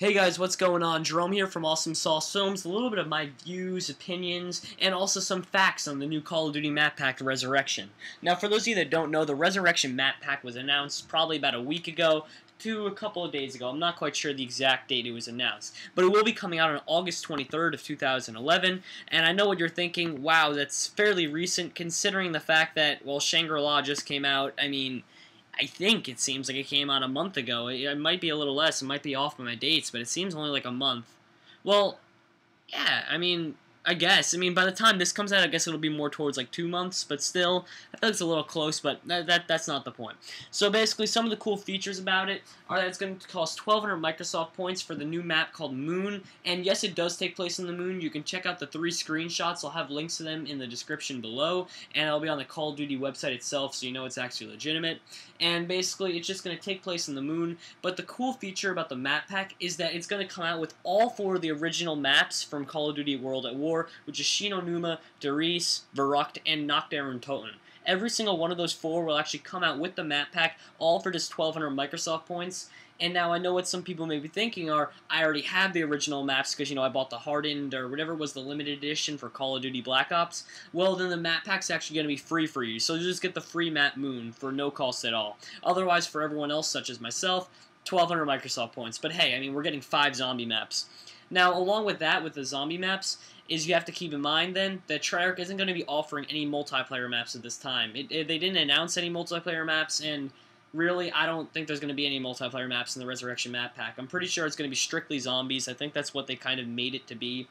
Hey guys, what's going on? Jerome here from Awesome Sauce Films. A little bit of my views, opinions, and also some facts on the new Call of Duty map pack, Resurrection. Now, for those of you that don't know, the Resurrection map pack was announced probably about a week ago to a couple of days ago. I'm not quite sure the exact date it was announced, but it will be coming out on August 23rd of 2011, and I know what you're thinking, wow, that's fairly recent considering the fact that, well, Shangri-La just came out. I think it seems like it came out a month ago. It might be a little less. It might be off by my dates, but it seems only like a month. Well, yeah, I guess. By the time this comes out, I guess it'll be more towards like 2 months, but still, I feel like it's a little close, but that's not the point. So basically, some of the cool features about it are that it's going to cost 1,200 Microsoft points for the new map called Moon, and yes, it does take place on the Moon. You can check out the 3 screenshots. I'll have links to them in the description below, and it'll be on the Call of Duty website itself, so you know it's actually legitimate. And basically, it's just going to take place on the Moon, but the cool feature about the map pack is that it's going to come out with all 4 of the original maps from Call of Duty World at War, which is Shi No Numa, Der Riese, Verrückt, and Nacht der Untoten. Every single one of those 4 will actually come out with the map pack, all for just 1,200 Microsoft points. And now I know what some people may be thinking are, I already have the original maps because, I bought the Hardened or whatever was the limited edition for Call of Duty Black Ops. Well, then the map pack's actually going to be free for you, so you just get the free map Moon for no cost at all. Otherwise, for everyone else, such as myself, 1,200 Microsoft points. But hey, we're getting 5 zombie maps. Now, along with that, with the zombie maps, is you have to keep in mind, then, that Treyarch isn't going to be offering any multiplayer maps at this time. They didn't announce any multiplayer maps, and really, I don't think there's going to be any multiplayer maps in the Resurrection map pack. I'm pretty sure it's going to be strictly zombies. I think that's what they kind of made it to be.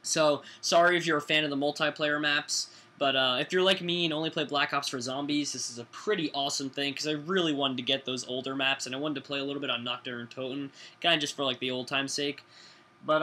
So, sorry if you're a fan of the multiplayer maps, but if you're like me and only play Black Ops for zombies, this is a pretty awesome thing, because I really wanted to get those older maps, and I wanted to play a little bit on Nacht der Untoten, kind of just for like the old time's sake. But,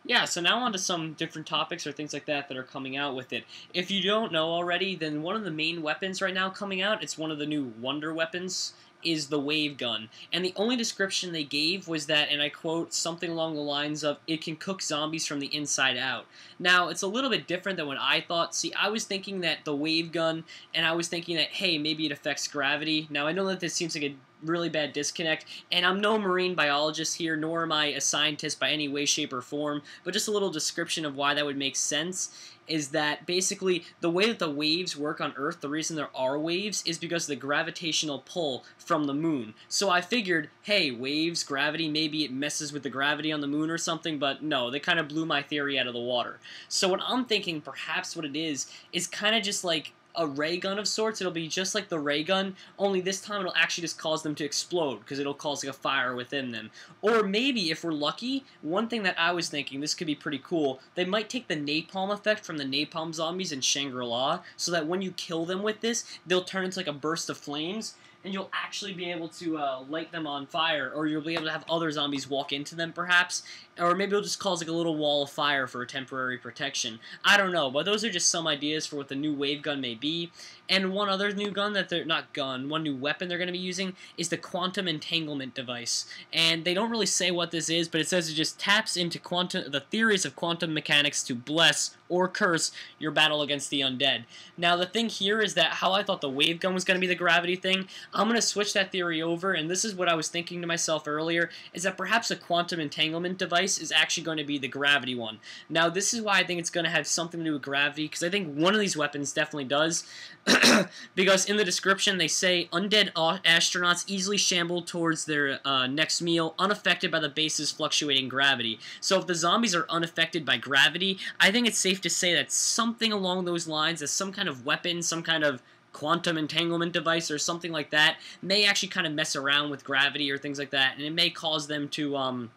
yeah, so now on to some different topics or things like that are coming out with it. If you don't know already, then one of the main weapons right now coming out, it's one of the new Wonder weapons, is the Wave Gun. And the only description they gave was that, and I quote, something along the lines of, it can cook zombies from the inside out. Now, it's a little bit different than what I thought. See, I was thinking that the Wave Gun, and I was thinking that, hey, maybe it affects gravity. Now, I know that this seems like a really bad disconnect, and I'm no marine biologist here, nor am I a scientist by any way, shape, or form, but just a little description of why that would make sense is that basically the way that the waves work on Earth, the reason there are waves, is because of the gravitational pull from the Moon. So I figured, hey, waves, gravity, maybe it messes with the gravity on the Moon or something, but no, they kind of blew my theory out of the water. So what I'm thinking perhaps what it is kind of just like a ray gun of sorts. It'll be just like the ray gun, only this time it'll actually just cause them to explode, because it'll cause like a fire within them. Or maybe, if we're lucky, one thing that I was thinking, this could be pretty cool, they might take the napalm effect from the napalm zombies in Shangri-La, so that when you kill them with this, they'll turn into like a burst of flames, and you'll actually be able to light them on fire, or you'll be able to have other zombies walk into them, perhaps, or maybe it'll just cause like a little wall of fire for a temporary protection. I don't know, but those are just some ideas for what the new wave gun may be. And one other new gun that they're one new weapon they're going to be using is the quantum entanglement device. And they don't really say what this is, but it says it just taps into the theories of quantum mechanics to bless or curse your battle against the undead. Now, the thing here is that how I thought the wave gun was going to be the gravity thing, I'm going to switch that theory over, and this is what I was thinking to myself earlier, is that perhaps a quantum entanglement device is actually going to be the gravity one. Now, this is why I think it's going to have something to do with gravity, because I think one of these weapons definitely does. Because in the description they say undead astronauts easily shamble towards their next meal unaffected by the base's fluctuating gravity. So if the zombies are unaffected by gravity, I think it's safe to say that something along those lines, as some kind of weapon, some kind of quantum entanglement device or something like that, may actually kind of mess around with gravity or things like that, and it may cause them to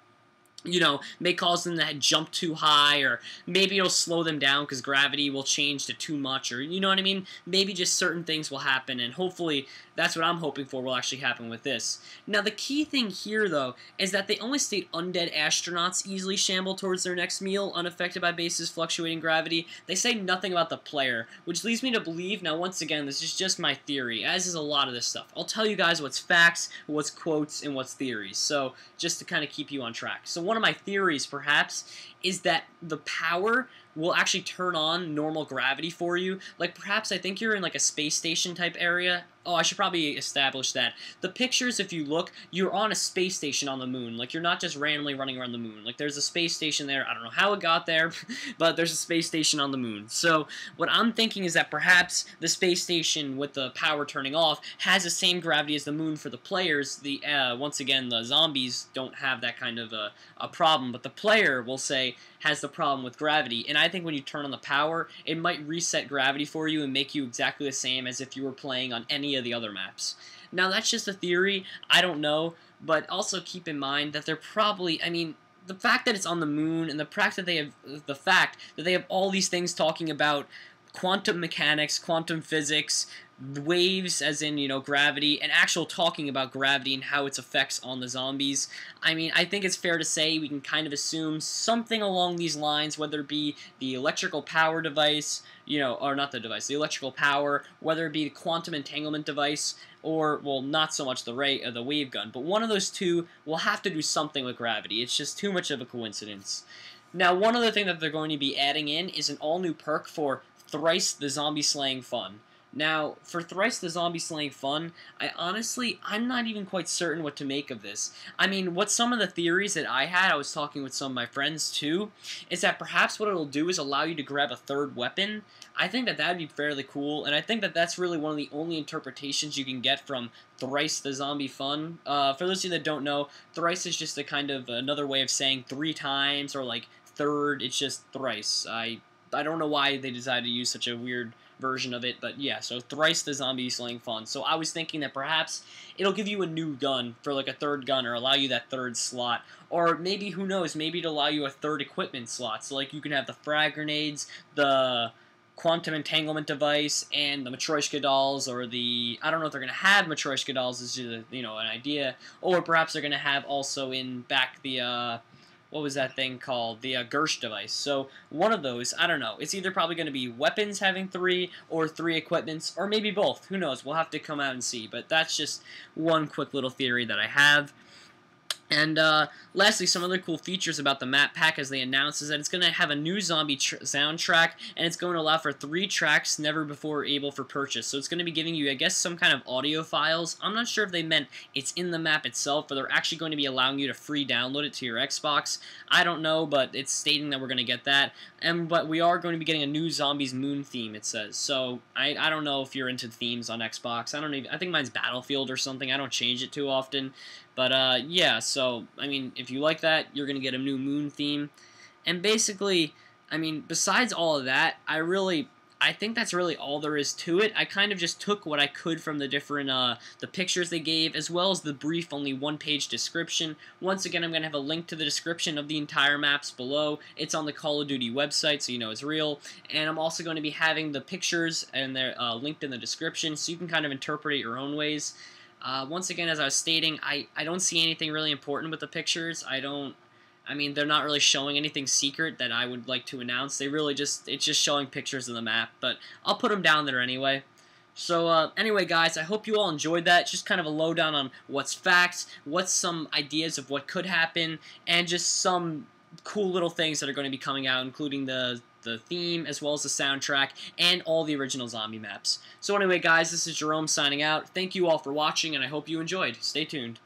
may cause them to jump too high, or maybe it'll slow them down because gravity will change to too much, or you know what I mean? Maybe just certain things will happen, and hopefully that's what I'm hoping for will actually happen with this. Now, the key thing here, though, is that they only state undead astronauts easily shamble towards their next meal, unaffected by base's fluctuating gravity. They say nothing about the player, which leads me to believe, now once again, this is just my theory, as is a lot of this stuff. I'll tell you guys what's facts, what's quotes, and what's theories, so just to kind of keep you on track. So one of my theories, perhaps, is that the power will actually turn on normal gravity for you. Like, perhaps I think you're in like a space station type area. Oh, I should probably establish that. The pictures, if you look, you're on a space station on the moon. Like, you're not just randomly running around the moon. Like, there's a space station there. I don't know how it got there, but there's a space station on the moon. So, what I'm thinking is that perhaps the space station with the power turning off has the same gravity as the moon for the players. Once again, the zombies don't have that kind of a problem, but the player, will say, has the problem with gravity. And I think when you turn on the power, it might reset gravity for you and make you exactly the same as if you were playing on any of the other maps. Now, that's just a theory. I don't know, but also keep in mind that they're probably, I mean, the fact that it's on the moon and the fact that they have all these things talking about quantum mechanics, quantum physics, waves as in, you know, gravity, and actual talking about gravity and how its effects on the zombies. I mean, I think it's fair to say we can kind of assume something along these lines, whether it be the electrical power device, you know, or not the device, the electrical power, whether it be the quantum entanglement device, or, well, not so much the wave gun, but one of those two will have to do something with gravity. It's just too much of a coincidence. Now, one other thing that they're going to be adding in is an all-new perk for Thrice the Zombie Slaying Fun. Now, for Thrice the Zombie Slaying Fun, I'm not even quite certain what to make of this. I mean, what some of the theories that I was talking with some of my friends too, is that perhaps what it'll do is allow you to grab a third weapon. I think that that'd be fairly cool, and I think that that's really one of the only interpretations you can get from Thrice the Zombie Fun. For those of you that don't know, Thrice is just a kind of another way of saying 3 times, or like third, it's just thrice. I don't know why they decided to use such a weird version of it, but yeah, so Thrice the Zombie Slaying Fun. So I was thinking that perhaps it'll give you a new gun for like a third gun, or allow you that third slot, or maybe, who knows, maybe it'll allow you a third equipment slot, so like you can have the frag grenades, the quantum entanglement device, and the Matryoshka dolls, or the, I don't know if they're going to have Matryoshka dolls, is just, you know, an idea, or perhaps they're going to have also in back the, what was that thing called? The Gersh device. So one of those, I don't know. It's either probably going to be weapons having 3, or 3 equipments, or maybe both. Who knows? We'll have to come out and see. But that's just one quick little theory that I have. And lastly, some other cool features about the map pack, as they announced, is that it's going to have a new zombie soundtrack, and it's going to allow for 3 tracks never before able for purchase. So it's going to be giving you, I guess, some kind of audio files. I'm not sure if they meant it's in the map itself, but they're actually going to be allowing you to free download it to your Xbox. I don't know, but it's stating that we're going to get that. But we are going to be getting a new Zombies Moon theme, it says. So I don't know if you're into themes on Xbox. I think mine's Battlefield or something. I don't change it too often. But, yeah, so, I mean, if you like that, you're going to get a new Moon theme. And basically, I mean, besides all of that, I think that's really all there is to it. I kind of just took what I could from the different, the pictures they gave, as well as the brief, only 1-page description. Once again, I'm going to have a link to the description of the entire maps below. It's on the Call of Duty website, so you know it's real. And I'm also going to be having the pictures, and they're linked in the description, so you can kind of interpret it your own ways. Once again, as I was stating, I don't see anything really important with the pictures. I mean, they're not really showing anything secret that I would like to announce. It's just showing pictures of the map, but I'll put them down there anyway. So, anyway, guys, I hope you all enjoyed that. Just kind of a lowdown on what's facts, what's some ideas of what could happen, and just some cool little things that are going to be coming out, including the theme, as well as the soundtrack, and all the original zombie maps. So anyway, guys, this is Jerome signing out. Thank you all for watching, and I hope you enjoyed. Stay tuned.